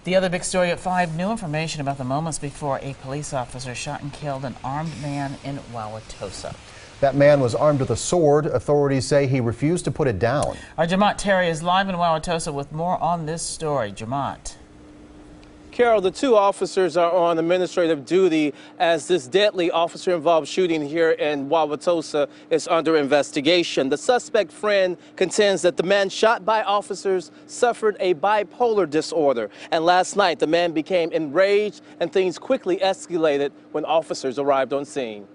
The other big story at 5, new information about the moments before a police officer shot and killed an armed man in Wauwatosa. That man was armed with a sword. Authorities say he refused to put it down. Our Jermont Terry is live in Wauwatosa with more on this story. Jermont. Carol, the two officers are on administrative duty as this deadly officer-involved shooting here in Wauwatosa is under investigation. The suspect's friend contends that the man shot by officers suffered a bipolar disorder. And last night, the man became enraged and things quickly escalated when officers arrived on scene.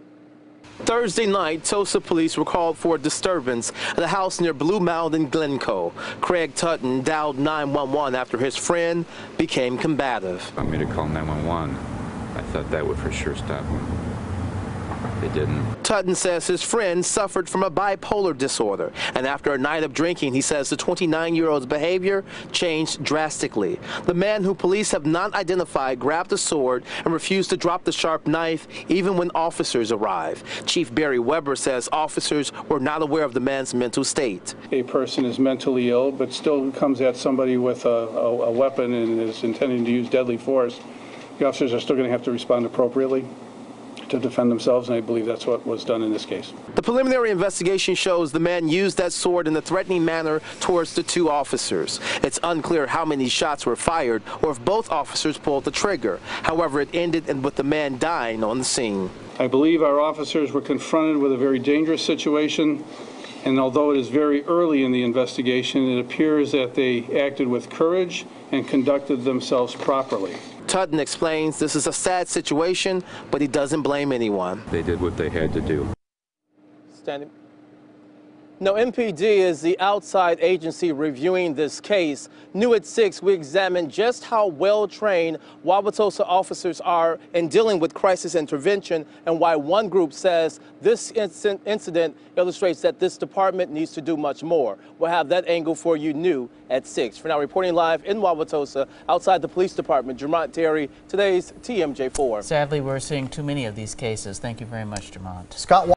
Thursday night, Tosa police were called for a disturbance at a house near Blue Mound in Glencoe. Craig Tutton dialed 911 after his friend became combative. I made a call 911. I thought that would for sure stop him. They didn't. Tutton says his friend suffered from a bipolar disorder, and after a night of drinking, he says the 29-year-old's behavior changed drastically. The man, who police have not identified, grabbed a sword and refused to drop the sharp knife even when officers arrived. Chief Barry Weber says officers were not aware of the man's mental state. A person is mentally ill but still comes at somebody with a weapon and is intending to use deadly force. The officers are still going to have to respond appropriately to defend themselves, and I believe that's what was done in this case. The preliminary investigation shows the man used that sword in a threatening manner towards the two officers. It's unclear how many shots were fired or if both officers pulled the trigger. However, it ended with the man dying on the scene. I believe our officers were confronted with a very dangerous situation, and although it is very early in the investigation, it appears that they acted with courage and conducted themselves properly. Tutton explains this is a sad situation, but he doesn't blame anyone. They did what they had to do. Standing. Now, MPD is the outside agency reviewing this case. New at 6, we examine just how well-trained Wauwatosa officers are in dealing with crisis intervention and why one group says this incident illustrates that this department needs to do much more. We'll have that angle for you new at 6. For now, reporting live in Wauwatosa, outside the police department, Jermont Terry, today's TMJ4. Sadly, we're seeing too many of these cases. Thank you very much, Jermont. Scott